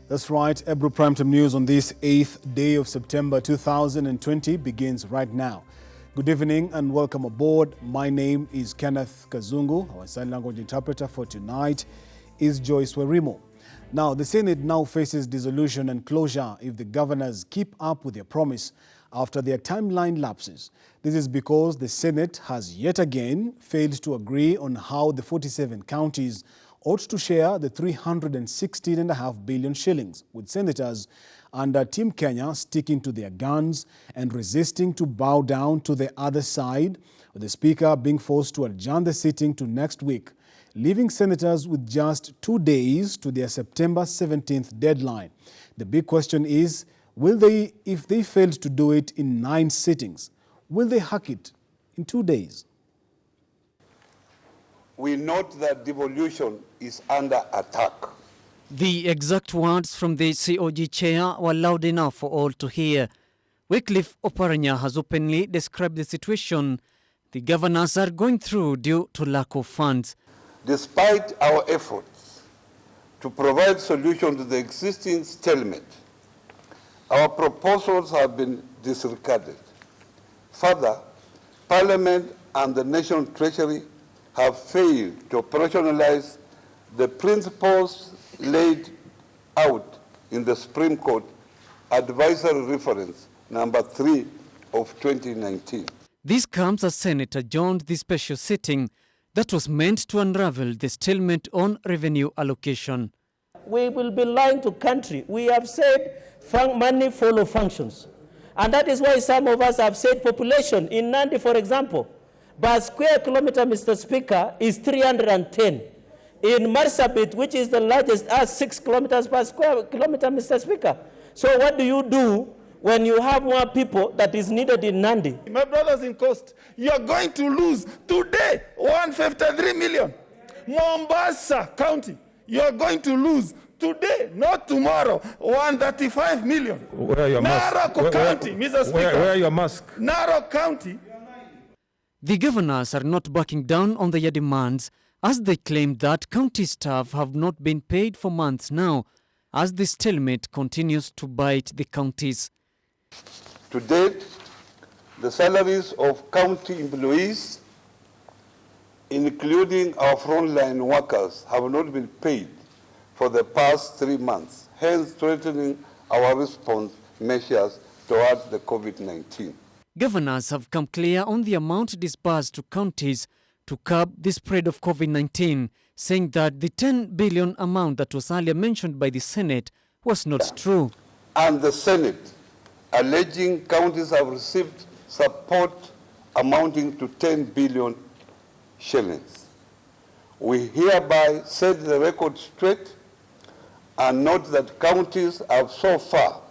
That's right. Ebru Primetime News on this 8th day of September 2020 begins right now. Good evening and welcome aboard. My name is Kenneth Kazungu. Our sign language interpreter for tonight is Joyce Werimo. Now, the Senate now faces dissolution and closure if the governors keep up with their promise after their timeline lapses. This is because the Senate has yet again failed to agree on how the 47 counties ought to share the 316.5 billion shillings, with senators under Team Kenya sticking to their guns and resisting to bow down to the other side, with the Speaker being forced to adjourn the sitting to next week, leaving senators with just 2 days to their September 17th deadline. The big question is, will they, if they failed to do it in 9 sittings, will they hack it in 2 days? We note that devolution is under attack. The exact words from the COG chair were loud enough for all to hear. Wycliffe Oparanya has openly described the situation the governors are going through due to lack of funds. Despite our efforts to provide solution to the existing stalemate, our proposals have been disregarded. Further, Parliament and the National Treasury have failed to operationalize the principles laid out in the Supreme Court Advisory Reference number 3 of 2019. This comes as Senate adjourned the special sitting that was meant to unravel the stalemate on revenue allocation. We will be lying to country. We have said money follow functions. And that is why some of us have said population. In Nandi, for example, per square kilometer, Mr. Speaker, is 310. In Marsabit, which is the largest, 6 kilometers per square kilometer, Mr. Speaker. So what do you do when you have more people that is needed in Nandi? My brothers in Coast, you are going to lose today 153 million. Mombasa County, you are going to lose today, not tomorrow, 135 million. Where are your Narok County, Mr. Speaker. Where are your masks? Narok County. The governors are not backing down on their demands as they claim that county staff have not been paid for months now as the stalemate continues to bite the counties. To date, the salaries of county employees, including our frontline workers, have not been paid for the past 3 months, hence threatening our response measures towards the COVID-19. Governors have come clear on the amount disbursed to counties to curb the spread of COVID-19, saying that the 10 billion amount that was earlier mentioned by the Senate was not true. And the Senate, alleging counties have received support amounting to 10 billion shillings. We hereby set the record straight and note that counties have so far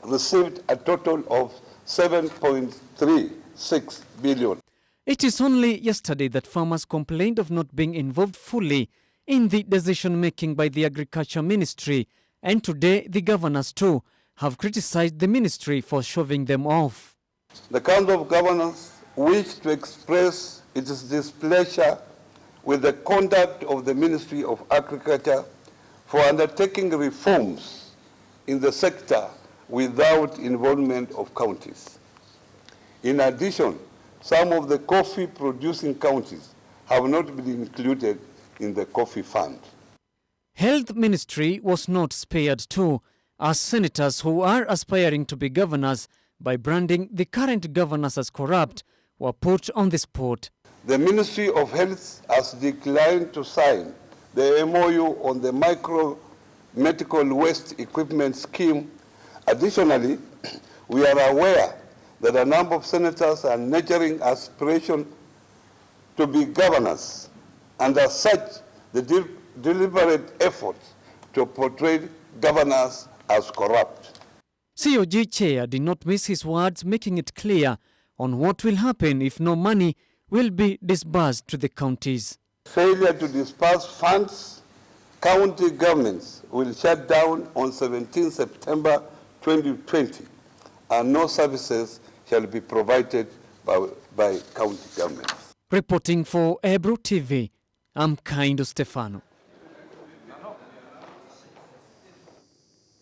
received a total of 7.36 billion. It is only yesterday that farmers complained of not being involved fully in the decision-making by the Agriculture Ministry, and today the governors too have criticized the ministry for shoving them off. The Council of Governors wish to express its displeasure with the conduct of the Ministry of Agriculture for undertaking reforms in the sector without involvement of counties. In addition, some of the coffee-producing counties have not been included in the coffee fund. Health Ministry was not spared too, as senators who are aspiring to be governors by branding the current governors as corrupt were put on the spot. The Ministry of Health has declined to sign the MOU on the micro-medical waste equipment scheme. Additionally, we are aware that a number of senators are nurturing aspiration to be governors, and as such, the deliberate efforts to portray governors as corrupt. COG Chair did not miss his words, making it clear on what will happen if no money will be disbursed to the counties. Failure to disburse funds, county governments will shut down on 17 September 2020, and no services shall be provided by county governments. Reporting for Ebru TV, I'm Kaindo Stefano.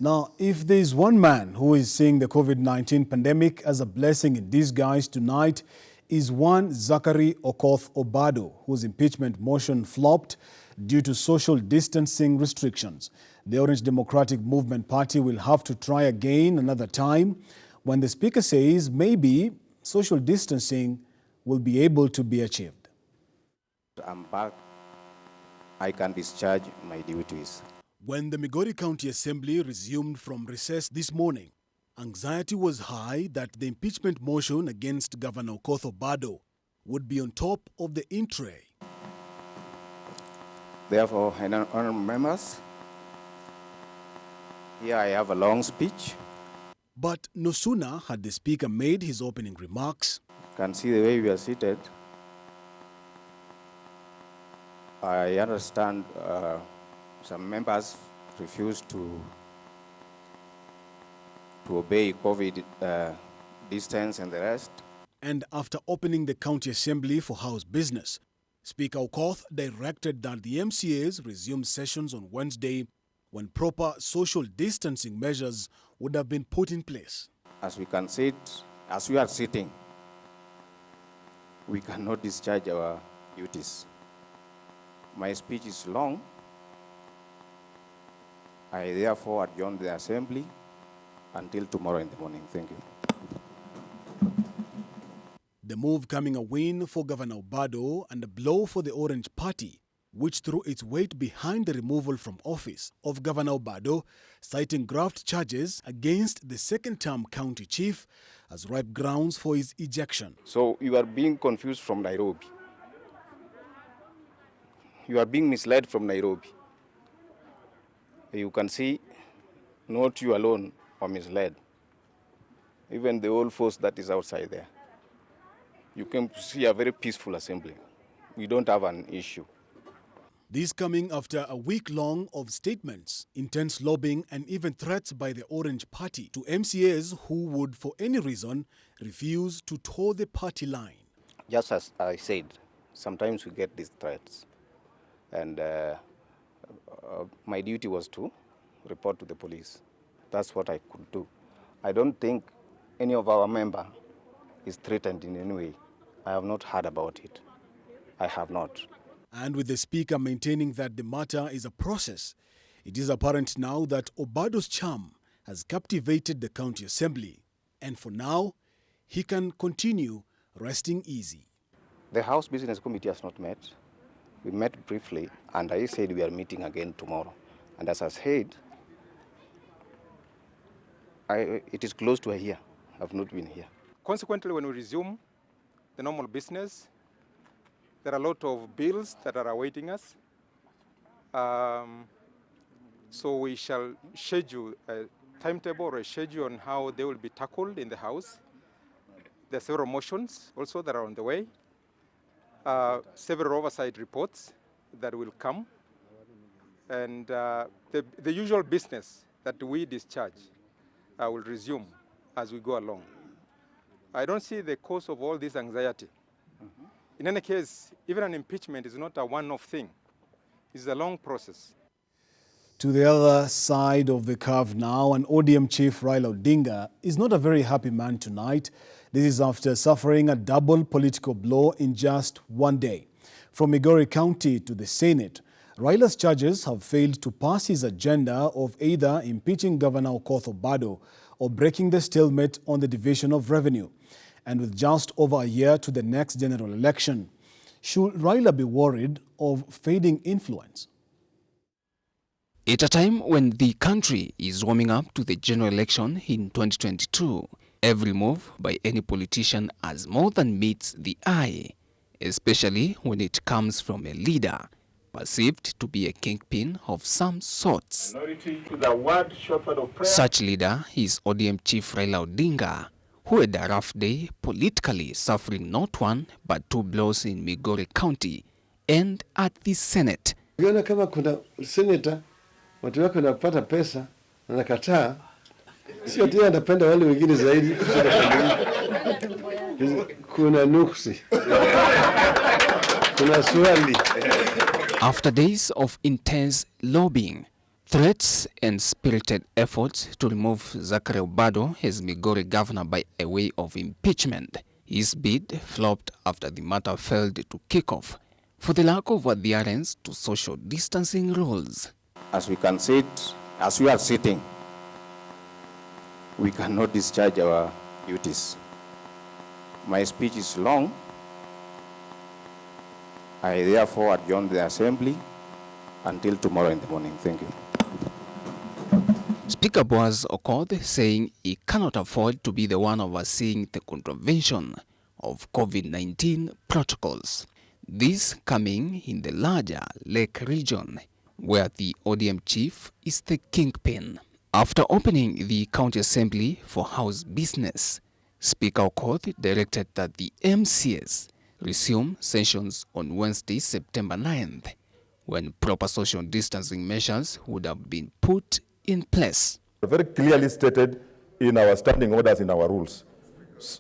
Now, if there is one man who is seeing the COVID-19 pandemic as a blessing in disguise tonight, is one Zachary Okoth Obado, whose impeachment motion flopped due to social distancing restrictions. The Orange Democratic Movement Party will have to try again another time when the Speaker says maybe social distancing will be able to be achieved. I'm back. I can discharge my duties. When the Migori County Assembly resumed from recess this morning, anxiety was high that the impeachment motion against Governor Okoth Obado would be on top of the in-tray. Therefore, honorable members, here I have a long speech. But no sooner had the Speaker made his opening remarks, You can see the way we are seated. I understand some members refuse to obey COVID distance and the rest. and after opening the County Assembly for House business, Speaker Okoth directed that the MCAs resume sessions on Wednesday when proper social distancing measures would have been put in place. As we can sit, as we are sitting, we cannot discharge our duties. My speech is long. I therefore adjourn the assembly until tomorrow in the morning. Thank you. The move coming a win for Governor Obado and a blow for the Orange Party, which threw its weight behind the removal from office of Governor Obado, citing graft charges against the second-term county chief as ripe grounds for his ejection. So you are being confused from Nairobi. You are being misled from Nairobi. You can see not you alone are misled. Even the whole force that is outside there. You can see a very peaceful assembly. We don't have an issue. This coming after a week-long of statements, intense lobbying and even threats by the Orange Party to MCAs who would, for any reason, refuse to toe the party line. Just as I said, sometimes we get these threats. And my duty was to report to the police. That's what I could do. I don't think any of our member is threatened in any way. I have not heard about it. I have not. And with the Speaker maintaining that the matter is a process, it is apparent now that Obado's charm has captivated the County Assembly. And for now, he can continue resting easy. The House Business Committee has not met. We met briefly, and I said we are meeting again tomorrow. And as I said, it is close to a year. I have not been here. Consequently, when we resume the normal business, there are a lot of bills that are awaiting us. So we shall schedule a timetable or a schedule on how they will be tackled in the House. There are several motions also that are on the way. Several oversight reports that will come. And the usual business that we discharge will resume as we go along. I don't see the cause of all this anxiety. In any case, even an impeachment is not a one-off thing. It's a long process. To the other side of the curve now, an ODM chief, Raila Odinga, is not a very happy man tonight. This is after suffering a double political blow in just one day. From Migori County to the Senate, Raila's charges have failed to pass his agenda of either impeaching Governor Okoth Obado or breaking the stalemate on the division of revenue. And with just over a year to the next general election, should Raila be worried of fading influence? At a time when the country is warming up to the general election in 2022, every move by any politician has more than meets the eye, especially when it comes from a leader perceived to be a kingpin of some sorts. Such leader is ODM chief Raila Odinga, who had a rough day politically, suffering not one but two blows in Migori County and at the Senate. Ukiona kama kuna senator watu wake wanapata pesa na nakataa, sio tu anapenda wale wengine zaidi. Kuna nuksi. Kuna swali. After days of intense lobbying, Threats and spirited efforts to remove Zachary Obado as Migori governor by a way of impeachment. His bid flopped after the matter failed to kick off for the lack of adherence to social distancing rules. As we can sit, as we are sitting, we cannot discharge our duties. My speech is long. I therefore adjourn the assembly until tomorrow in the morning. Thank you. Speaker Boaz Okoth saying he cannot afford to be the one overseeing the contravention of COVID-19 protocols. This coming in the larger Lake region, where the ODM chief is the kingpin. After opening the county assembly for house business, Speaker Okoth directed that the MCS resume sessions on Wednesday, September 9th, when proper social distancing measures would have been put in place. Very clearly stated in our standing orders in our rules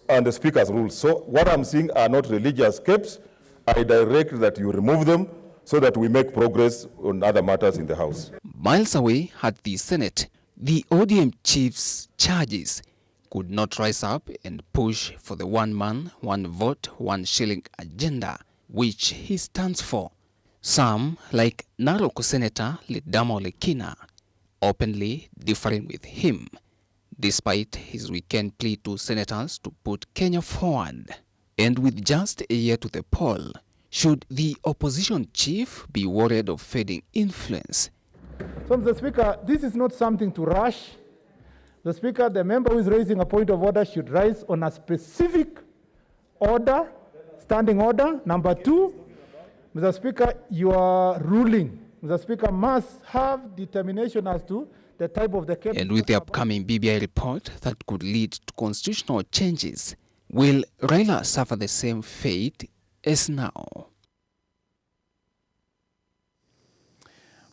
and the Speaker's rules. So what I'm seeing are not religious capes. I direct that you remove them so that we make progress on other matters in the House. Miles away at the Senate, the ODM chief's charges could not rise up and push for the one man, one vote, one shilling agenda, which he stands for. Some, like Narok Senator Ledamo Lekina, openly differing with him, despite his weekend plea to senators to put Kenya forward. And with just a year to the poll, should the opposition chief be worried of fading influence? So, Mr. Speaker, this is not something to rush. The Speaker, the member who is raising a point of order should rise on a specific order, standing order. Number two, Mr. Speaker, your ruling, Mr. Speaker, must have determination as to the type of the cabinet. And with the upcoming BBI report that could lead to constitutional changes, will Raila suffer the same fate as now?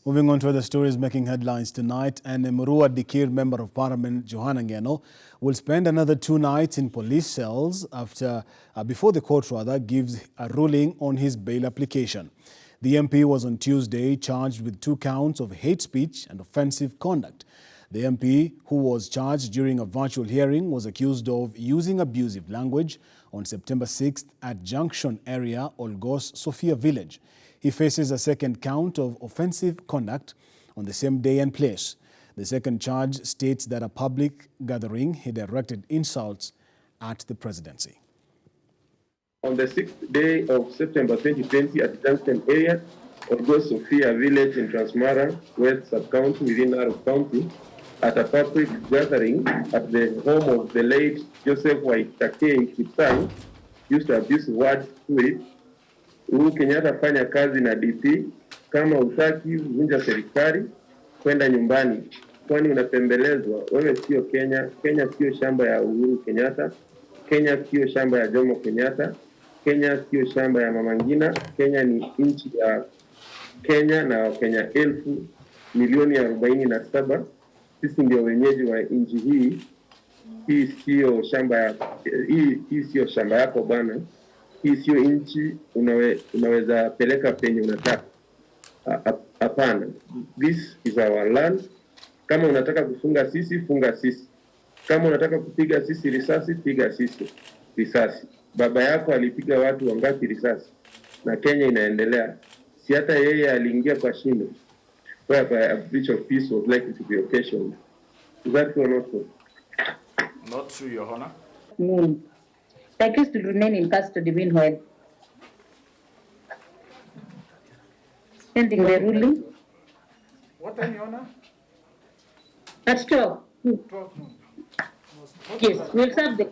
Moving on to other stories making headlines tonight, and Murua Dikir Member of Parliament Johanna Ngeno will spend another 2 nights in police cells before the court gives a ruling on his bail application. The MP was on Tuesday charged with 2 counts of hate speech and offensive conduct. The MP, who was charged during a virtual hearing, was accused of using abusive language on September 6th at Junction area, Olgos, Sophia Village. He faces a second count of offensive conduct on the same day and place. The second charge states that at a public gathering, he directed insults at the presidency. On the 6th day of September 2020 at Junction area, Olgos, Sophia Village in Transmara, West Sub-County within Narok County, at a public gathering at the home of the late Joseph Waitakei Kipsang, used to abuse words to it. Uhuru Kenyatta fanya kazi na DP, kama utaki vunja serikali, kwenda nyumbani, kwani unapembelezwa. Wewe sio Kenya, Kenya sio shamba ya Uhuru Kenyatta, Kenya sio shamba ya Jomo Kenyatta, Kenya sio shamba ya Mama Ngina, Kenya ni nchi ya Kenya na Wakenya 1,047,000. Sisi ndio wenyeji wa nchi hii. Hii sio shamba yako bana. Hii sio nchi unaweza peleka penye unataka. Hapana. This is our land. Kama unataka kufunga sisi, funga sisi. Kama unataka kupiga sisi risasi, piga sisi risasi. Baba yako alipiga watu wangapi risasi? Na Kenya inaendelea. Si hata yeye aliingia kwa shimo, whereby a breach of peace was likely to be occasioned. Is that true or not so? Not true, Your Honor. The accused will remain in custody meanwhile. Pending the ruling. What time, Your Honor? At 12. 12 noon. Yes, we'll serve the...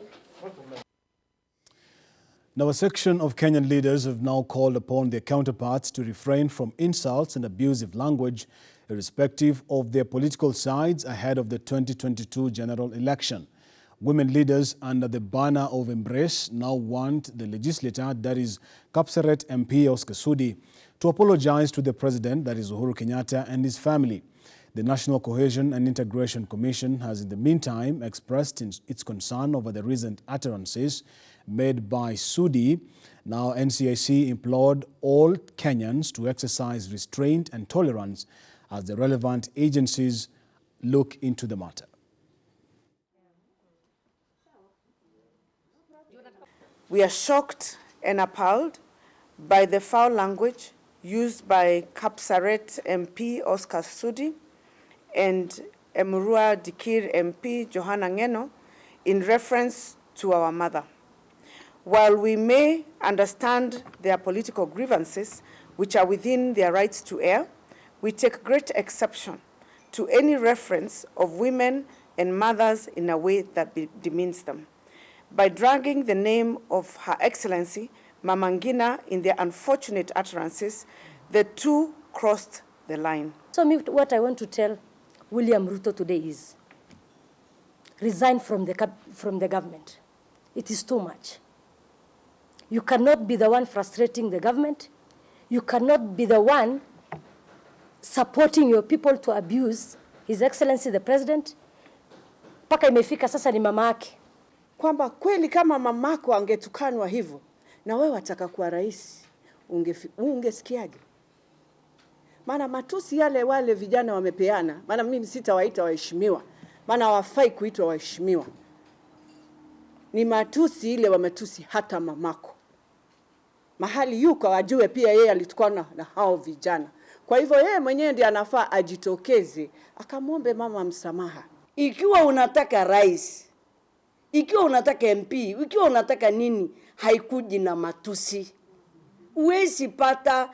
Now, a section of Kenyan leaders have now called upon their counterparts to refrain from insults and abusive language, irrespective of their political sides, ahead of the 2022 general election. Women leaders under the banner of Embrace now want the legislator, that is Kapseret MP Oscar Sudi, to apologize to the president, that is Uhuru Kenyatta, and his family. The National Cohesion and Integration Commission has in the meantime expressed its concern over the recent utterances made by Sudi. Now, NCIC implored all Kenyans to exercise restraint and tolerance as the relevant agencies look into the matter. We are shocked and appalled by the foul language used by Kapsaret MP Oscar Sudi and Emurua Dikir MP Johanna Ngeno in reference to our mother. While we may understand their political grievances, which are within their rights to air, we take great exception to any reference of women and mothers in a way that demeans them. By dragging the name of Her Excellency Mama Ngina in their unfortunate utterances, the two crossed the line. So what I want to tell William Ruto today is, resign from the government. It is too much. You cannot be the one frustrating the government. You cannot be the one supporting your people to abuse His Excellency the President. Paka imefika sasa ni mama yake. Kwamba kweli kama mamako angetukanwa hivyo na wewe wataka kuwa rais, ungesikiaje? Maana matusi yale wale vijana wamepeana, maana mimi sitawaita waheshimiwa, maana hawafai kuitwa waheshimiwa. Ni matusi ile wametusi hata mamako. Mahali yuko wajue pia yeye alitukana na hao vijana. Kwa hivyo yeye mwenyewe ndiye anafaa ajitokeze, akamwombe mama msamaha. Ikiwa unataka rais, ikiwa unataka MP, ikiwa unataka nini, haikuji na matusi. Uwezi pata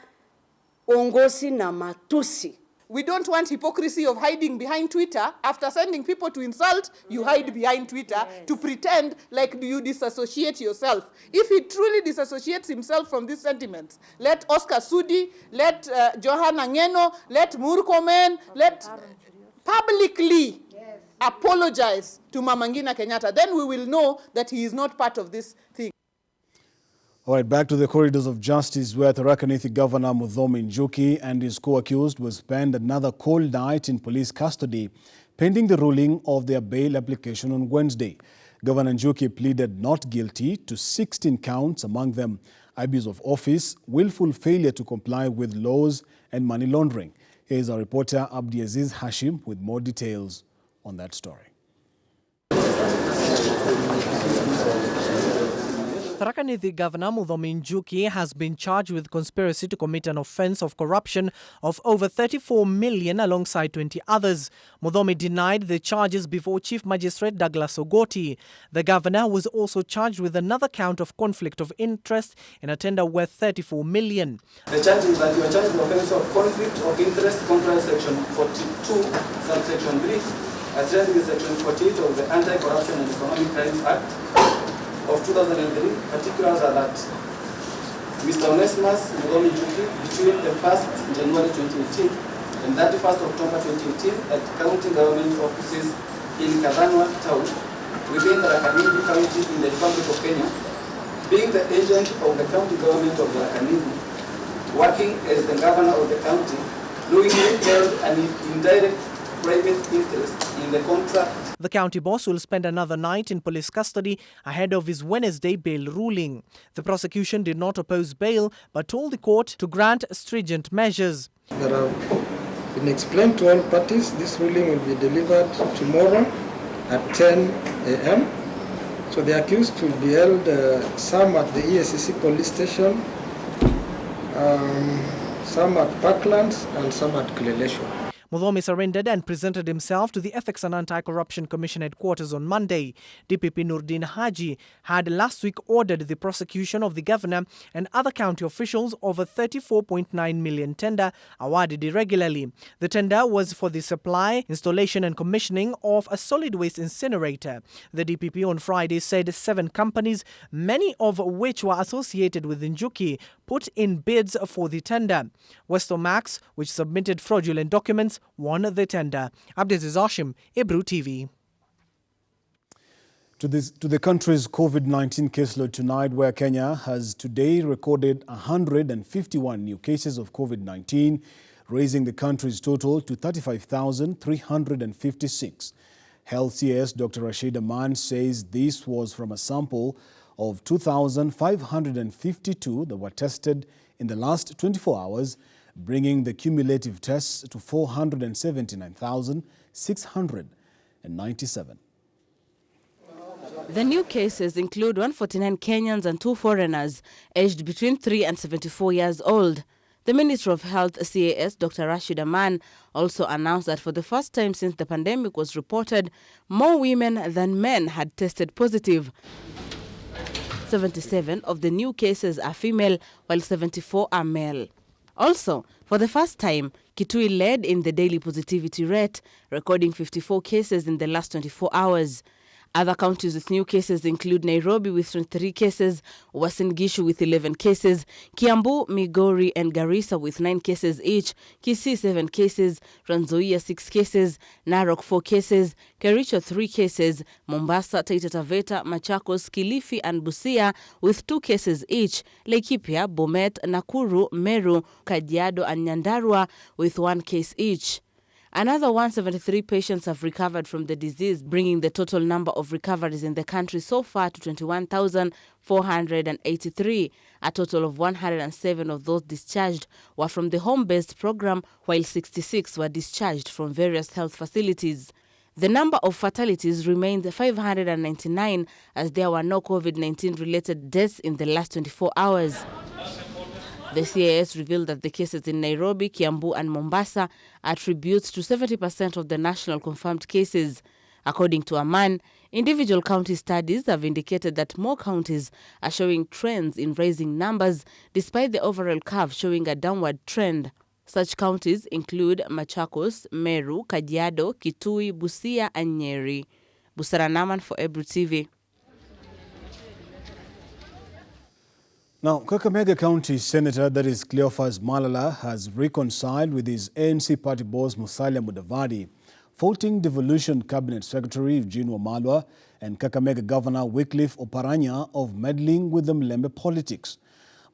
ongozi na matusi. We don't want hypocrisy of hiding behind Twitter. After sending people to insult, you hide behind Twitter to pretend like you disassociate yourself. If he truly disassociates himself from these sentiments, let Oscar Sudi, let Johanna Ngeno, let Murkomen, let publicly apologize to Mama Ngina Kenyatta. Then we will know that he is not part of this thing. All right, back to the corridors of justice, where Tharaka Nithi Governor Muthomi Njuki and his co-accused will spend another cold night in police custody, pending the ruling of their bail application on Wednesday. Governor Njuki pleaded not guilty to 16 counts, among them abuse of office, willful failure to comply with laws, and money laundering. Here is our reporter Abdiaziz Hashim with more details on that story. Tharaka Nithi Governor Muthomi Njuki has been charged with conspiracy to commit an offence of corruption of over 34 million alongside 20 others. Muthomi denied the charges before Chief Magistrate Douglas Ogoti. The governor was also charged with another count of conflict of interest in a tender worth 34 million. The charge is that you are charged with offence of conflict of interest contrary section 42, subsection 3, as read in section 48 of the Anti-Corruption and Economic Crimes Act of 2003. Particulars are that Mr. Onesimus Muthomi Njuki, between the 1st January 2018 and 31st October 2018 at county government offices in Kazungu town within Tharaka Nithi County in the Republic of Kenya, being the agent of the county government of Tharaka Nithi, working as the governor of the county, knowingly held an indirect private interest in the contract. The county boss will spend another night in police custody ahead of his Wednesday bail ruling. The prosecution did not oppose bail but told the court to grant stringent measures. There have been explained to all parties. This ruling will be delivered tomorrow at 10 a.m. So the accused will be held, some at the ESCC police station, some at Parklands and some at Kileleshwa. Muthomi surrendered and presented himself to the Ethics and Anti-Corruption Commission headquarters on Monday. DPP Nurdin Haji had last week ordered the prosecution of the governor and other county officials of a 34.9 million tender awarded irregularly. The tender was for the supply, installation and commissioning of a solid waste incinerator. The DPP on Friday said 7 companies, many of which were associated with Njuki, put in bids for the tender. Westomax, which submitted fraudulent documents, won the tender. Abdiaziz Hashim, Ebru TV. To the country's COVID-19 caseload tonight, where Kenya has today recorded 151 new cases of COVID-19, raising the country's total to 35,356. Health CS Dr. Rashid Aman says this was from a sample of 2,552 that were tested in the last 24 hours bringing the cumulative tests to 479,697. The new cases include 149 Kenyans and 2 foreigners aged between 3 and 74 years old. The Minister of Health, CAS, Dr. Rashid Aman, also announced that for the first time since the pandemic was reported, more women than men had tested positive. 77 of the new cases are female, while 74 are male. Also, for the first time, Kitui led in the daily positivity rate, recording 54 cases in the last 24 hours. Other counties with new cases include Nairobi with 23 cases, Uasin Gishu with 11 cases, Kiambu, Migori and Garissa with 9 cases each, Kisii 7 cases, Trans Nzoia 6 cases, Narok 4 cases, Kericho 3 cases, Mombasa, Taita Taveta, Machakos, Kilifi and Busia with 2 cases each, Laikipia, Bomet, Nakuru, Meru, Kajiado and Nyandarua with 1 case each. Another 173 patients have recovered from the disease, bringing the total number of recoveries in the country so far to 21,483. A total of 107 of those discharged were from the home-based program, while 66 were discharged from various health facilities. The number of fatalities remained 599 as there were no COVID-19 related deaths in the last 24 hours. The CAS revealed that the cases in Nairobi, Kiambu and Mombasa attributes to 70% of the national confirmed cases. According to Aman, individual county studies have indicated that more counties are showing trends in raising numbers despite the overall curve showing a downward trend. Such counties include Machakos, Meru, Kajiado, Kitui, Busia and Nyeri. Busara Naman for Ebru TV. Now, Kakamega County Senator, that is Cleophas Malala, has reconciled with his ANC party boss Musalia Mudavadi, faulting Devolution Cabinet Secretary Eugene Wamalwa and Kakamega Governor Wycliffe Oparanya of meddling with the Mlembe politics.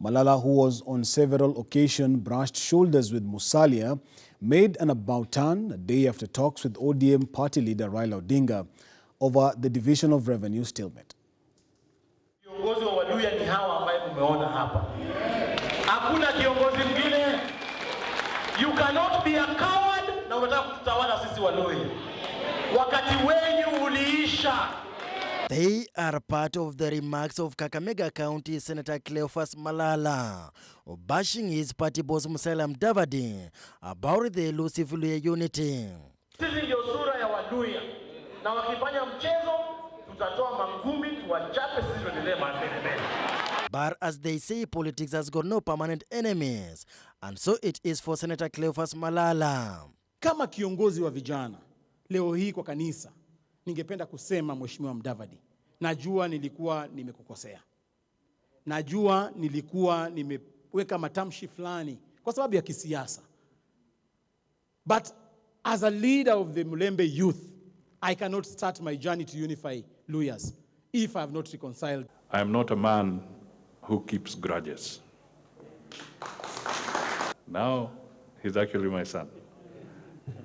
Malala, who was on several occasions brushed shoulders with Musalia, made an about-turn a day after talks with ODM party leader Raila Odinga over the division of revenue stalemate. Kiongozi wa Waluya ni hawa ambaye umeona hapa. Hakuna kiongozi mwingine. You cannot be a coward na unataka kututawala sisi Waluya. Wakati wenyu uliisha. They are part of the remarks of Kakamega County Senator Cleophas Malala, bashing his party boss Musalia Mudavadi about the elusive Luhya unity. Sisi ndio sura ya Waluya. Na wakifanya mchezo tutatoa mangumi tuwachape sisi tuendelee maendeleo. But as they say, politics has got no permanent enemies, and so it is for Senator Cleophas Malala. Kama kiongozi wa vijana, leo hii kwa kanisa, ningependa kusema Mheshimiwa Mudavadi, najua nilikuwa nimekukosea. Najua nilikuwa nimeweka matamshi fulani kwa sababu ya kisiasa. But as a leader of the Mlembe youth, I cannot start my journey to unify Luyas if I have not reconciled. I am not a man who keeps grudges. Now, he's actually my son.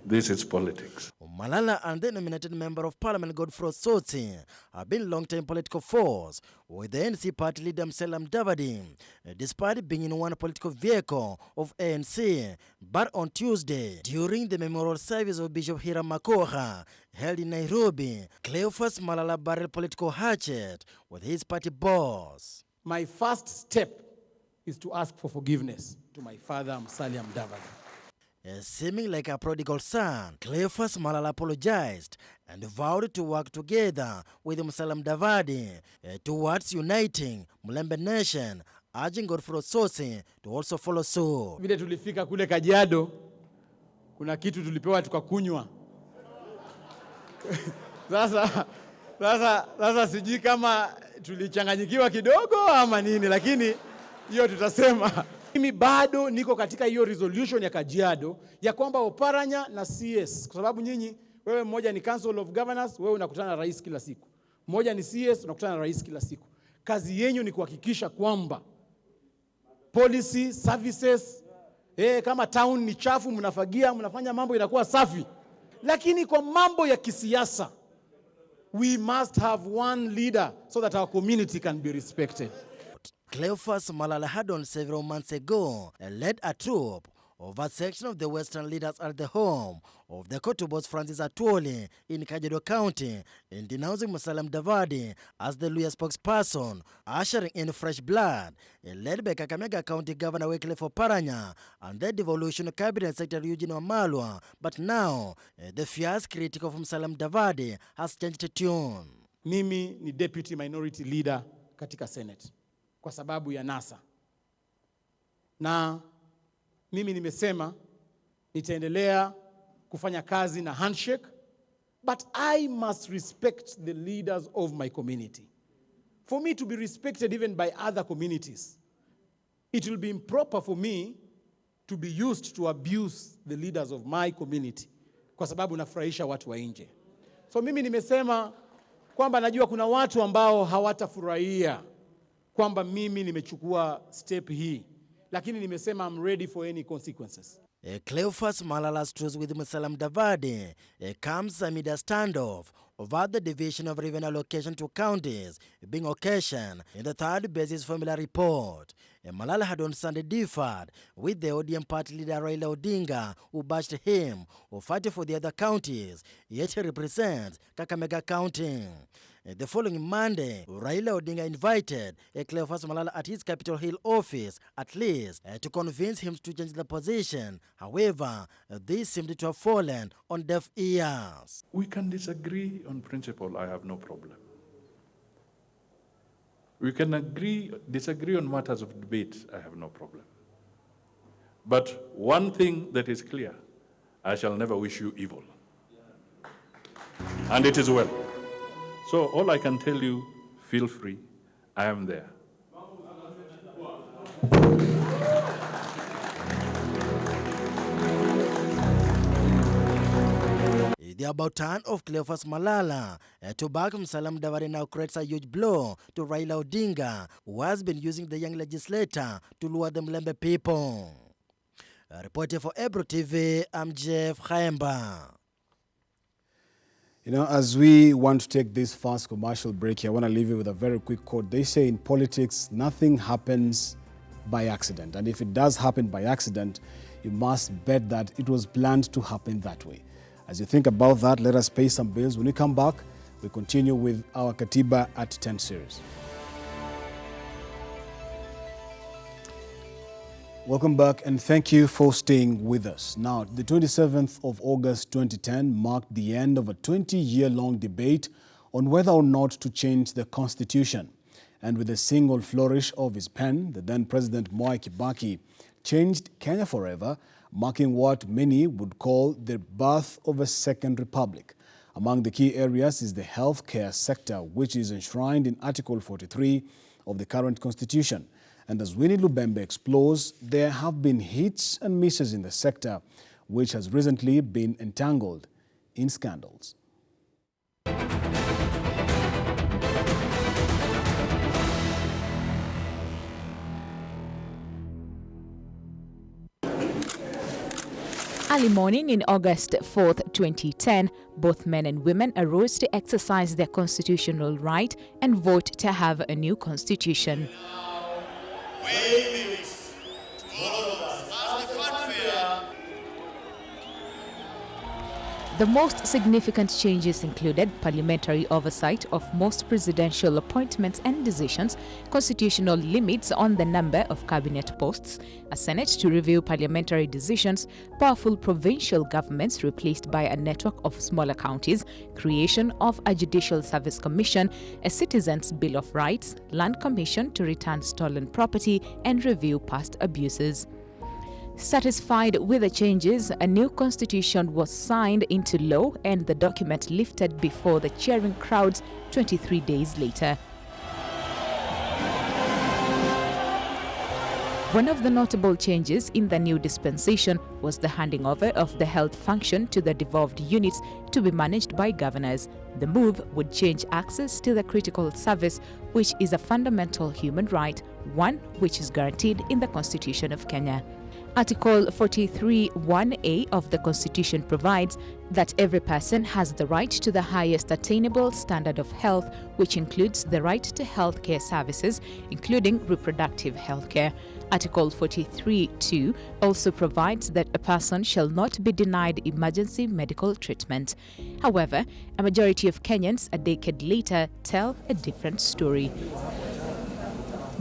This is politics. Malala and the nominated Member of Parliament Godfrey Osotsi have been long-time political foes with the NC party leader Musalia Mudavadi, despite being in one political vehicle of ANC. But on Tuesday, during the memorial service of Bishop Hiram Makoha held in Nairobi, Cleophas Malala barreled political hatchet with his party boss. My first step is to ask for forgiveness to my father Musalia Mudavadi. Seeming like a prodigal son, Cleophas Malala apologized and vowed to work together with Musalia Mudavadi towards uniting Mlembe Nation, urging Godfrey Osotsi to also follow suit. Vile tulifika kule Kajiado, kuna kitu tulipewa tukakunywa. Sasa sijui kama tulichanganyikiwa kidogo ama nini, lakini hiyo tutasema. Mimi bado niko katika hiyo resolution ya Kajiado ya kwamba Oparanya na CS, kwa sababu nyinyi, wewe mmoja ni Council of Governors, wewe unakutana na rais kila siku. Mmoja ni CS, unakutana na rais kila siku. Kazi yenu ni kuhakikisha kwamba policy, services, kama town ni chafu, mnafagia, mnafanya mambo inakuwa safi. Lakini kwa mambo ya kisiasa, we must have one leader so that our community can be respected. Cleophas Malala had on several months ago led a troop of a section of the Western leaders at the home of the Kotubo's Francis Atwoli in Kajiado County in denouncing Musalia Mudavadi as the Luhya spokesperson, ushering in fresh blood, led by Kakamega County Governor Wycliffe Oparanya and the devolution Cabinet Secretary Eugene Wamalwa. But now, the fierce critic of Musalia Mudavadi has changed tune. Mimi ni deputy minority leader katika Senate kwa sababu ya NASA. Na mimi nimesema nitaendelea kufanya kazi na handshake, but I must respect the leaders of my community. For me to be respected even by other communities, it will be improper for me to be used to abuse the leaders of my community kwa sababu nafurahisha watu wa nje. So mimi nimesema kwamba najua kuna watu ambao hawatafurahia kwamba mimi nimechukua step hii, lakini nimesema I'm ready for any consequences. Cleophas Malala's truce with Musalia Mudavadi comes amid a standoff over the division of revenue allocation to counties being occasioned in the third basis formula report. Malala had on Sunday differed with the ODM party leader Raila Odinga, who bashed him for fighting for the other counties, yet he represents Kakamega County. The following Monday, Raila Odinga invited Cleophas Malala at his Capitol Hill office, at least to convince him to change the position. However, this seemed to have fallen on deaf ears. We can disagree on principle, I have no problem. We can disagree on matters of debate, I have no problem. But one thing that is clear, I shall never wish you evil. And it is well. So all I can tell you, feel free, I am there. The about turn of Cleophas Malala to back Musalia Mudavadi now creates a huge blow to Raila Odinga, who has been using the young legislator to lure the Mlembe people. Reporting for Ebru TV, I'm Jeff Khaemba. You know, as we want to take this first commercial break here, I want to leave you with a very quick quote. They say in politics, nothing happens by accident. And if it does happen by accident, you must bet that it was planned to happen that way. As you think about that, let us pay some bills. When we come back, we continue with our Katiba at 10 series. Welcome back and thank you for staying with us. Now, the 27th of August 2010 marked the end of a 20-year-long debate on whether or not to change the Constitution. And with a single flourish of his pen, the then President Mwai Kibaki changed Kenya forever, marking what many would call the birth of a second republic. Among the key areas is the healthcare sector, which is enshrined in Article 43 of the current Constitution. And as Winnie Lubembe explores, there have been hits and misses in the sector, which has recently been entangled in scandals. Early morning in August 4th, 2010, both men and women arose to exercise their constitutional right and vote to have a new constitution. The most significant changes included parliamentary oversight of most presidential appointments and decisions, constitutional limits on the number of cabinet posts, a Senate to review parliamentary decisions, powerful provincial governments replaced by a network of smaller counties, creation of a Judicial Service Commission, a Citizens' Bill of Rights, Land Commission to return stolen property and review past abuses. Satisfied with the changes, a new constitution was signed into law and the document lifted before the cheering crowds 23 days later. One of the notable changes in the new dispensation was the handing over of the health function to the devolved units to be managed by governors. The move would change access to the critical service, which is a fundamental human right, one which is guaranteed in the Constitution of Kenya. Article 43(1)(a) of the Constitution provides that every person has the right to the highest attainable standard of health, which includes the right to health care services, including reproductive health care. Article 43(2) also provides that a person shall not be denied emergency medical treatment. However, a majority of Kenyans a decade later tell a different story.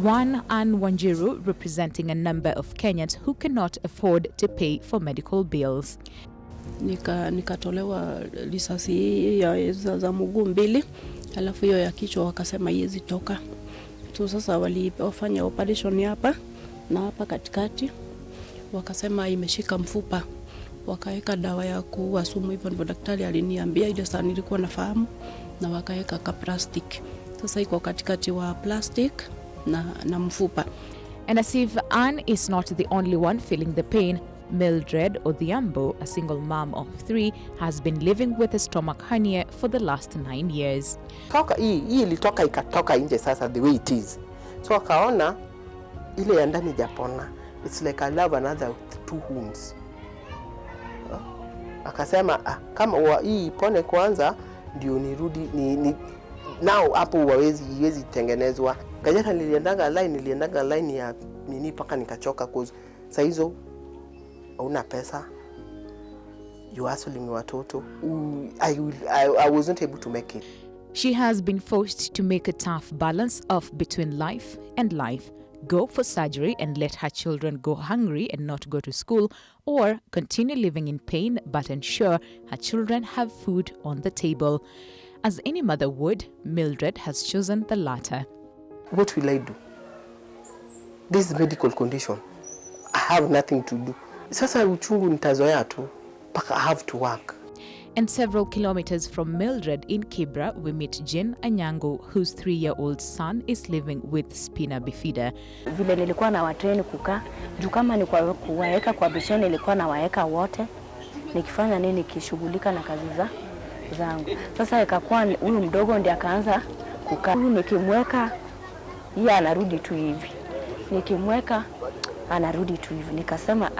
One Ann Wanjiru, representing a number of Kenyans who cannot afford to pay for medical bills. Nikatolewa risasi za mguu mbili, alafu hiyo ya kichwa wakasema haiwezi toka. So sasa walifanya operation hapa na hapa katikati, wakasema imeshika mfupa. Wakaweka dawa ya kuua sumu, hivyo ndivyo daktari aliniambia, ile sana nilikuwa nafahamu, na wakaweka ka plastic. Sasa iko katikati wa plastic na mfupa. And as if Anne is not the only one feeling the pain, Mildred Odhiambo, a single mom of 3, has been living with a stomach hernia for the last 9 years. Hii ilitoka ikatoka nje sasa the way it is. So akaona ile ya ndani japona. It's like I love another 2 wounds. Akasema kama hii ipone kwanza ndio nirudi now hapo iwezi tengenezwa. Kajata niliendaga line ya nini paka nikachoka cause saa hizo una pesa, you hustling watoto. I wasn't able to make it. She has been forced to make a tough balance of between life and life. Go for surgery and let her children go hungry and not go to school, or continue living in pain but ensure her children have food on the table. As any mother would, Mildred has chosen the latter. What will I do? This medical condition, I have nothing to do. Sasa uchungu nitazoea tu, paka I have to work. And several kilometers from Mildred in Kibra, we meet Jane Anyango, whose 3-year-old son is living with spina bifida. Vile nilikuwa na watrain kukaa, juu kama ni kwa kuwaeka kwa bisheni nilikuwa na waeka wote, nikifanya nini nikishughulika na kazi zangu. Sasa ikakuwa huyu mdogo ndiye akaanza kukaa. Nikimweka yeye anarudi tu hivi. Nikimweka anarudi tu hivi. Nikasema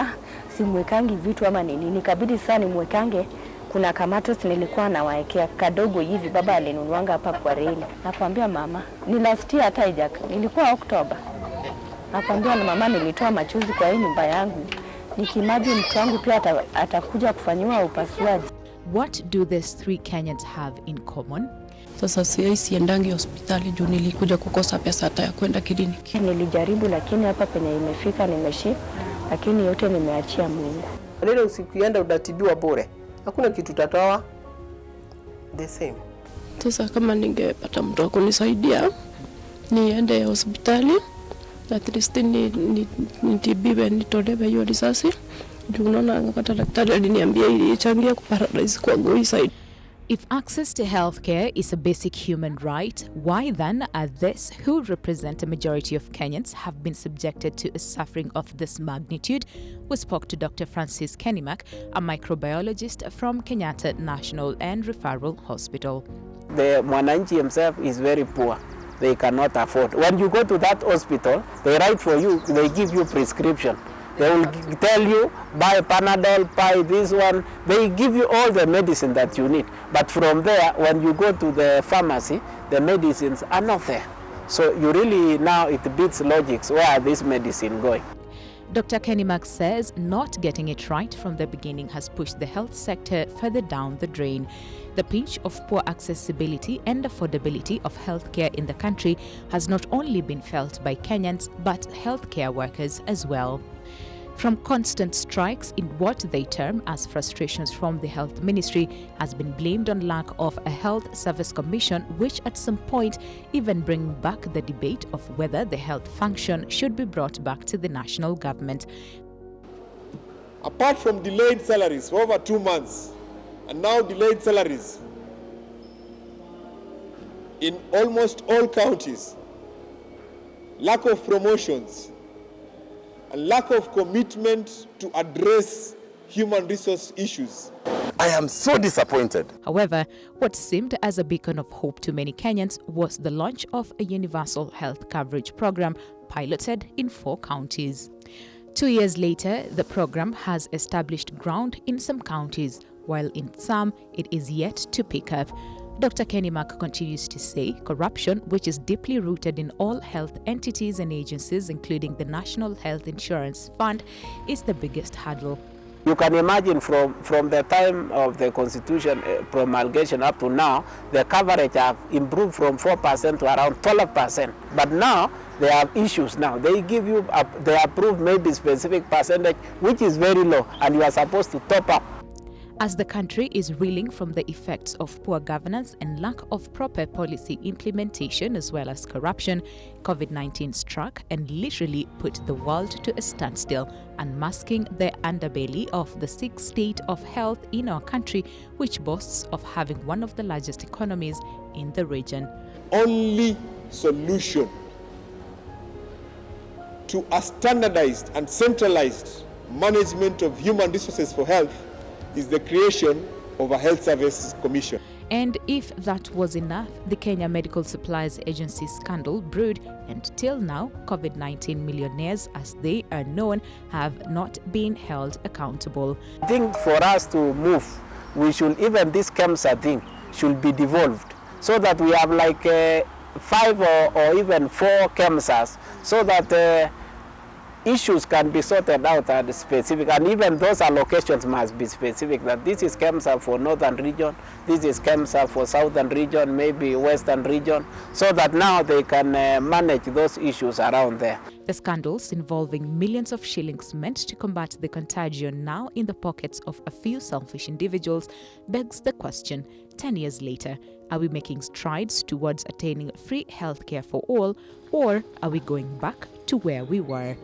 simwekangi vitu ama nini. Nikabidi sana nimwekange. Kuna kamatos nilikuwa nawaekea kadogo hivi, baba alinunuanga hapa kwa reli. Nakwambia mama, ni last year hata nilikuwa Oktoba. Nakwambia na mama nilitoa machozi kwa hii nyumba yangu. Nikiimagine mtu wangu pia atakuja kufanyiwa upasuaji. What do these 3 Kenyans have in common? Sasa siendangi hospitali juu nilikuja kukosa pesa hata ya kwenda kliniki. Nilijaribu lakini hapa penye imefika lakini yote nimeachia Mungu. Leo usikienda utatibiwa bure. Hakuna kitu tatoa the same. Sasa kama ningepata mtu akunisaidia niende hospitali, at least nitibiwe nitolewe hiyo risasi. Juu unaona kata daktari aliniambia ilichangia kuparalyze kwa goi side. If access to healthcare is a basic human right, why then are these who represent a majority of Kenyans have been subjected to a suffering of this magnitude? We spoke to Dr. Francis Kenneth, a microbiologist from Kenyatta National and Referral Hospital. The mwananchi himself is very poor. They cannot afford. When you go to that hospital, they write for you, they give you prescription. They will tell you, buy Panadol, buy this one. They give you all the medicine that you need. But from there, when you go to the pharmacy, the medicines are not there. So you really, now it beats logic. Where are this medicine going? Dr. Kenneth says not getting it right from the beginning has pushed the health sector further down the drain. The pinch of poor accessibility and affordability of healthcare in the country has not only been felt by Kenyans, but healthcare workers as well. From constant strikes in what they term as frustrations from the health ministry has been blamed on lack of a health service commission, which at some point even bring back the debate of whether the health function should be brought back to the national government. Apart from delayed salaries for over 2 months, and now delayed salaries in almost all counties, lack of promotions, a lack of commitment to address human resource issues. I am so disappointed. However, what seemed as a beacon of hope to many Kenyans was the launch of a universal health coverage program piloted in 4 counties. 2 years later, the program has established ground in some counties, while in some it is yet to pick up. Dr. Kenneth continues to say corruption, which is deeply rooted in all health entities and agencies, including the National Health Insurance Fund, is the biggest hurdle. You can imagine from the time of the Constitution promulgation up to now, the coverage have improved from 4% to around 12%. But now, they have issues now. They give you, they approve maybe specific percentage, which is very low, and you are supposed to top up. As the country is reeling from the effects of poor governance and lack of proper policy implementation as well as corruption, COVID-19 struck and literally put the world to a standstill, unmasking the underbelly of the sick state of health in our country, which boasts of having one of the largest economies in the region. Only solution to a standardized and centralized management of human resources for health is the creation of a health services commission. And if that was enough, the Kenya Medical Supplies Agency scandal brewed, and till now, COVID-19 millionaires, as they are known, have not been held accountable. I think for us to move, we should, even this KEMSA thing should be devolved, so that we have like 5 or even 4 KEMSAs, so that issues can be sorted out at specific, and even those allocations must be specific, that this is KEMSA for northern region, this is KEMSA for southern region, maybe western region, so that now they can manage those issues around there. The scandals involving millions of shillings meant to combat the contagion now in the pockets of a few selfish individuals begs the question, 10 years later, are we making strides towards attaining free healthcare for all, or are we going back to where we were?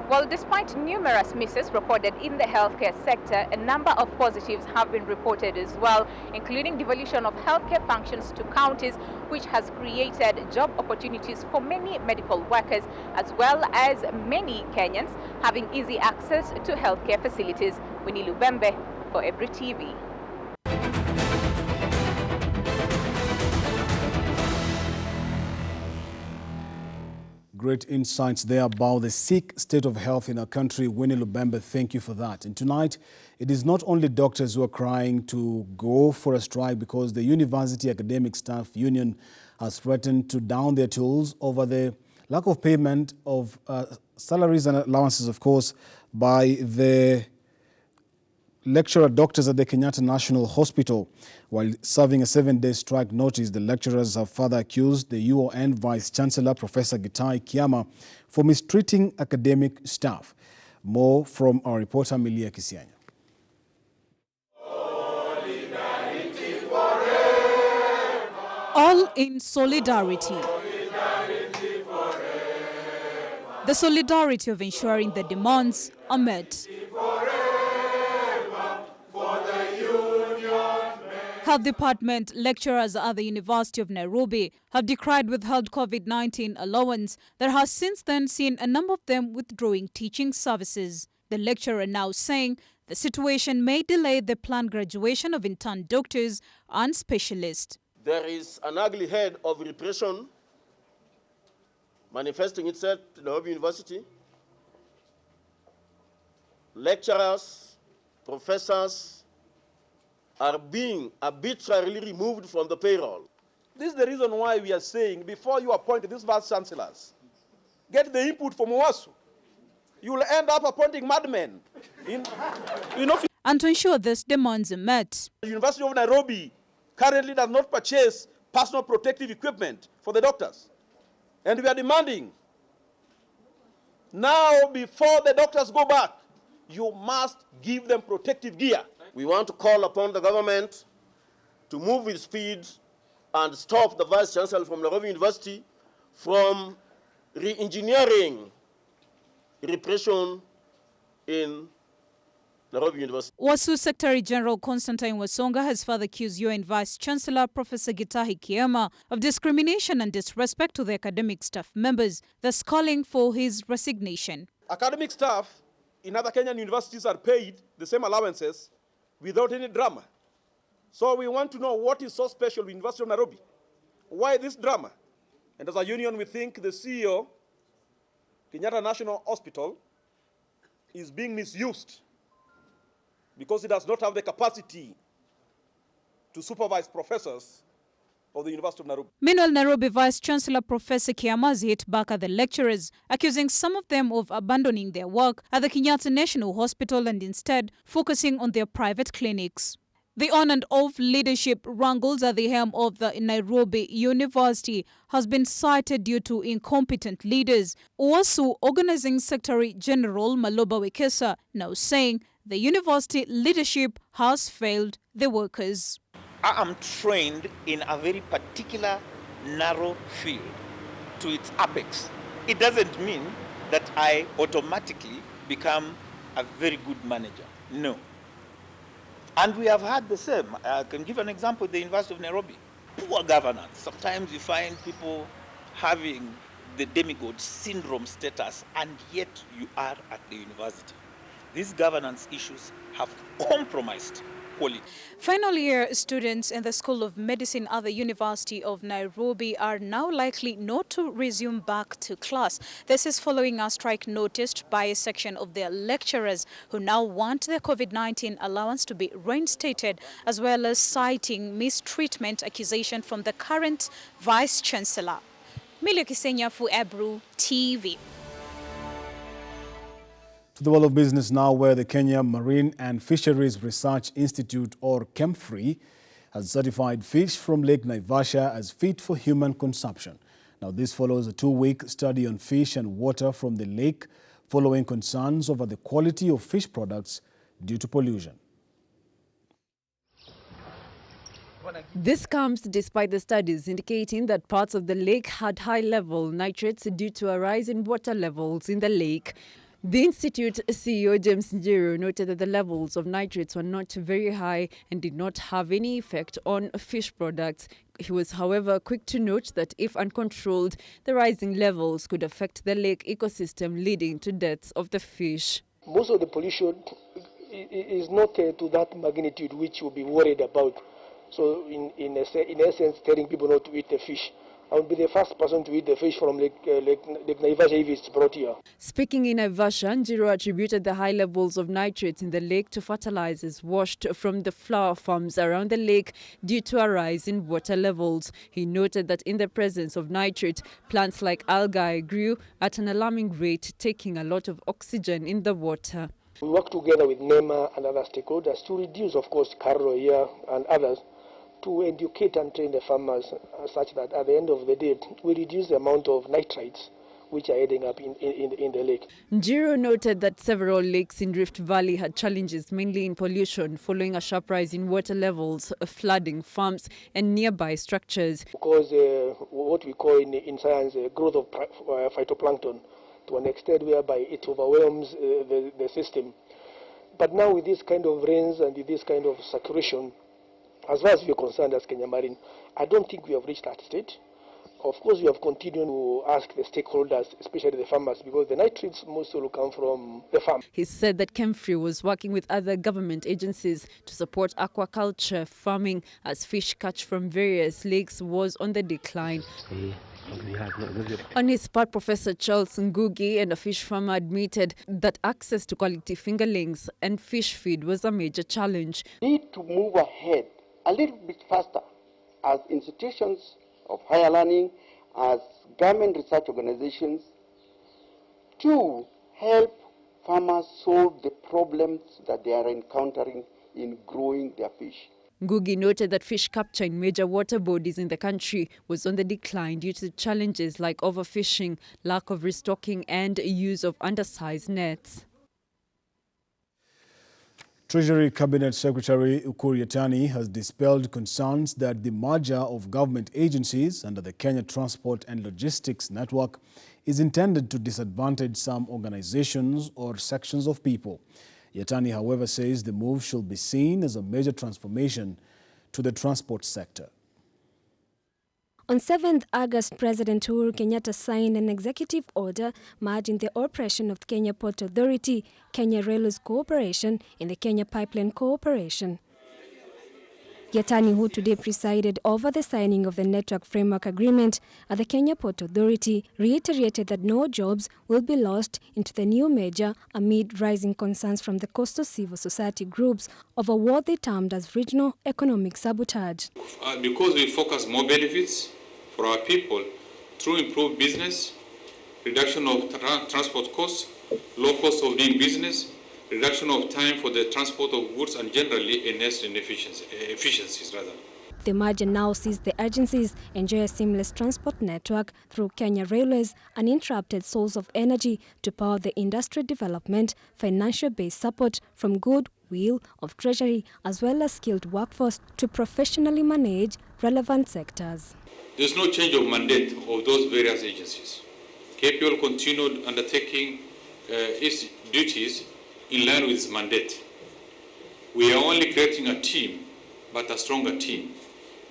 Well, despite numerous misses recorded in the healthcare sector, a number of positives have been reported as well, including devolution of healthcare functions to counties, which has created job opportunities for many medical workers, as well as many Kenyans having easy access to healthcare facilities. Winnie Lubembe for Ebru TV. Great insights there about the sick state of health in our country. Winnie Lubembe, thank you for that. And tonight, it is not only doctors who are crying to go for a strike because the University Academic Staff Union has threatened to down their tools over the lack of payment of salaries and allowances, of course, by the lecturer doctors at the Kenyatta National Hospital. While serving a 7-day strike notice, the lecturers have further accused the UON Vice-Chancellor, Professor Gitahi Kiama, for mistreating academic staff. More from our reporter, Milia Kisianya. All in solidarity. The solidarity of ensuring the demands are met. Health Department lecturers at the University of Nairobi have decried withheld COVID-19 allowance that has since then seen a number of them withdrawing teaching services. The lecturer now saying the situation may delay the planned graduation of intern doctors and specialists. There is an ugly head of repression manifesting itself at Nairobi University. Lecturers, professors, are being arbitrarily removed from the payroll. This is the reason why we are saying, before you appoint these vice chancellors, get the input from OASU. You will end up appointing madmen. And to ensure this demands are met, the University of Nairobi currently does not purchase personal protective equipment for the doctors. And we are demanding, now before the doctors go back, you must give them protective gear. We want to call upon the government to move with speed and stop the Vice Chancellor from Nairobi University from re-engineering repression in Nairobi University. WASU Secretary General Constantine Wasonga has further accused UN Vice Chancellor Professor Gitahi Kiama of discrimination and disrespect to the academic staff members, thus calling for his resignation. Academic staff in other Kenyan universities are paid the same allowances without any drama. So we want to know what is so special with University of Nairobi. Why this drama? And as a union, we think the CEO Kenyatta National Hospital is being misused because it does not have the capacity to supervise professors of the University of Nairobi. Meanwhile, Nairobi Vice Chancellor Professor Kiamazi hit back at the lecturers, accusing some of them of abandoning their work at the Kenyatta National Hospital and instead focusing on their private clinics. The on and off leadership wrangles at the helm of the Nairobi University has been cited due to incompetent leaders. OASU Organizing Secretary General Maloba Wekesa now saying the university leadership has failed the workers. I am trained in a very particular narrow field to its apex. It doesn't mean that I automatically become a very good manager. No. And we have had the same. I can give an example, the University of Nairobi. Poor governance. Sometimes you find people having the demigod syndrome status, and yet you are at the university. These governance issues have compromised quality. Final year students in the School of Medicine at the University of Nairobi are now likely not to resume back to class. This is following a strike noticed by a section of their lecturers who now want their COVID-19 allowance to be reinstated, as well as citing mistreatment accusation from the current Vice Chancellor. Milio Kisenya for Ebru TV. To the world of business now, where the Kenya Marine and Fisheries Research Institute, or KEMFRI, has certified fish from Lake Naivasha as fit for human consumption. Now, this follows a 2-week study on fish and water from the lake, following concerns over the quality of fish products due to pollution. This comes despite the studies indicating that parts of the lake had high-level nitrates due to a rise in water levels in the lake. The Institute CEO James Njiro noted that the levels of nitrates were not very high and did not have any effect on fish products. He was, however, quick to note that if uncontrolled, the rising levels could affect the lake ecosystem, leading to deaths of the fish. Most of the pollution is not to that magnitude which you'll be worried about. So in essence, telling people not to eat the fish. I will be the first person to eat the fish from Lake Naivasha if it's brought here. Speaking in Naivasha, Njiro attributed the high levels of nitrates in the lake to fertilizers washed from the flower farms around the lake due to a rise in water levels. He noted that in the presence of nitrate, plants like algae grew at an alarming rate, taking a lot of oxygen in the water. We work together with NEMA and other stakeholders to reduce, of course, Carro here and others, to educate and train the farmers such that at the end of the day, we reduce the amount of nitrites which are ending up in the lake. Njiro noted that several lakes in Rift Valley had challenges mainly in pollution following a sharp rise in water levels, flooding farms and nearby structures. Because what we call in science growth of phytoplankton to an extent whereby it overwhelms the system. But now with this kind of rains and with this kind of saturation, as far as we are concerned as Kenya Marine, I don't think we have reached that state. Of course, we have continued to ask the stakeholders, especially the farmers, because the nitrates mostly will come from the farm. He said that KEMFRI was working with other government agencies to support aquaculture farming as fish catch from various lakes was on the decline. On his part, Professor Charles Ngugi and a fish farmer admitted that access to quality fingerlings and fish feed was a major challenge. We need to move ahead a little bit faster as institutions of higher learning, as government research organizations, to help farmers solve the problems that they are encountering in growing their fish. Ngugi noted that fish capture in major water bodies in the country was on the decline due to challenges like overfishing, lack of restocking and use of undersized nets. Treasury Cabinet Secretary Ukur Yatani has dispelled concerns that the merger of government agencies under the Kenya Transport and Logistics Network is intended to disadvantage some organizations or sections of people. Yatani, however, says the move should be seen as a major transformation to the transport sector. On 7th August, President Uhuru Kenyatta signed an executive order merging the operation of the Kenya Port Authority, Kenya Railways Corporation, and the Kenya Pipeline Corporation. Getani, who today presided over the signing of the Network Framework Agreement at the Kenya Port Authority, reiterated that no jobs will be lost into the new merger amid rising concerns from the coastal civil society groups over what they termed as regional economic sabotage. Because we focus more benefits for our people through improved business, reduction of transport costs, low cost of doing business, reduction of time for the transport of goods, and generally enhanced efficiencies. The merger now sees the agencies enjoy a seamless transport network through Kenya Railways, an uninterrupted source of energy to power the industry development, financial-based support from goodwill of Treasury, as well as skilled workforce to professionally manage relevant sectors. There's no change of mandate of those various agencies. KPL continued undertaking its duties in line with its mandate. We are only creating a team, but a stronger team.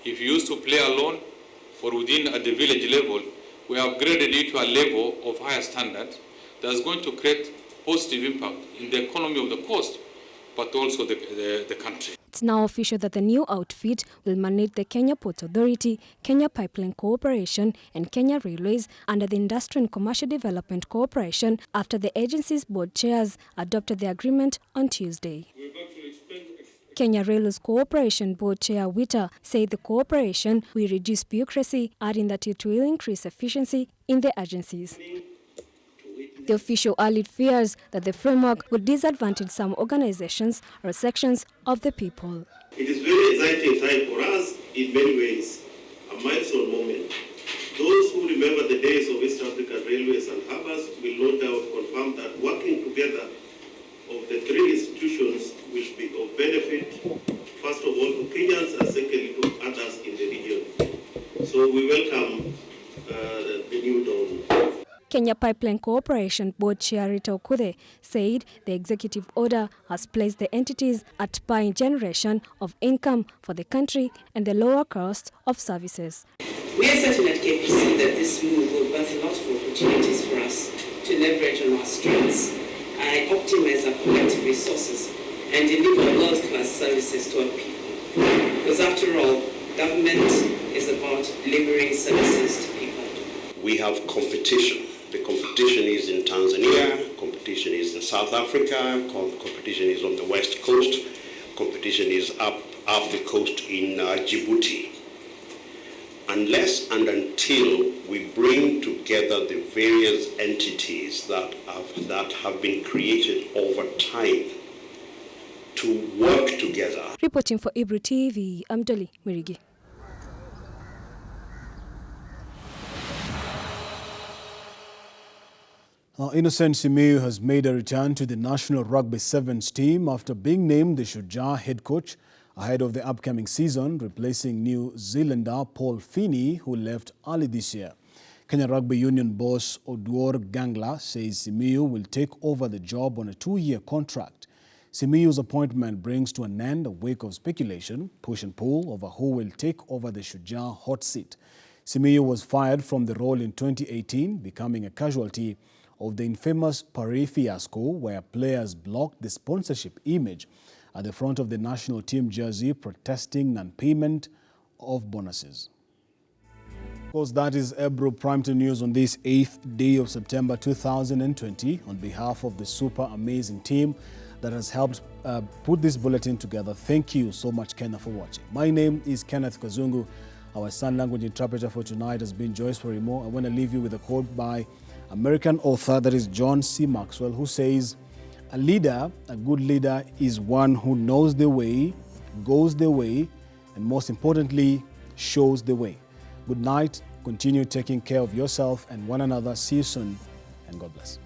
If you used to play alone or within at the village level, we have upgraded you to a level of higher standard that's going to create positive impact in the economy of the coast, but also the country. It's now official that the new outfit will manage the Kenya Port Authority, Kenya Pipeline Corporation, and Kenya Railways under the Industrial and Commercial Development Corporation after the agency's board chairs adopted the agreement on Tuesday. Kenya Railways Corporation Board Chair Witter said the corporation will reduce bureaucracy, adding that it will increase efficiency in the agencies. The official allied fears that the framework would disadvantage some organizations or sections of the people. It is very exciting time for us in many ways, a milestone moment. Those who remember the days of East African Railways and Harbours will no doubt confirm that working together of the three institutions will be of benefit, first of all to Kenyans and secondly to others in the region. So we welcome the new dawn. Kenya Pipeline Corporation Board Chair Rita Okude said the executive order has placed the entities at par in generation of income for the country and the lower cost of services. We are certain at KPC that this move will birth a lot of opportunities for us to leverage on our strengths and optimize our collective resources and deliver world-class services to our people. Because after all, government is about delivering services to people. We have competition. The competition is in Tanzania, competition is in South Africa, competition is on the West Coast, competition is up the coast in Djibouti. Unless and until we bring together the various entities that have been created over time to work together. Reporting for Ebru TV, I'm Dolly Mirigi. Innocent Simiyu has made a return to the National Rugby Sevens team after being named the Shujaa head coach ahead of the upcoming season, replacing New Zealander Paul Finney, who left early this year. Kenya Rugby Union boss Oduor Gangla says Simiyu will take over the job on a 2-year contract. Simiyu's appointment brings to an end a wake of speculation, push and pull over who will take over the Shujaa hot seat. Simiyu was fired from the role in 2018, becoming a casualty of the infamous Paris fiasco, where players blocked the sponsorship image at the front of the national team jersey, protesting non-payment of bonuses. Of course, that is Ebru Primetime News on this 8th day of September 2020. On behalf of the super amazing team that has helped put this bulletin together, thank you so much, Kenneth, for watching. My name is Kenneth Kazungu. Our sign language interpreter for tonight has been Joyce Ferimo. I want to leave you with a quote by American author, that is John C. Maxwell, who says, a good leader is one who knows the way, goes the way, and most importantly, shows the way. Good night. Continue taking care of yourself and one another. See you soon, and God bless.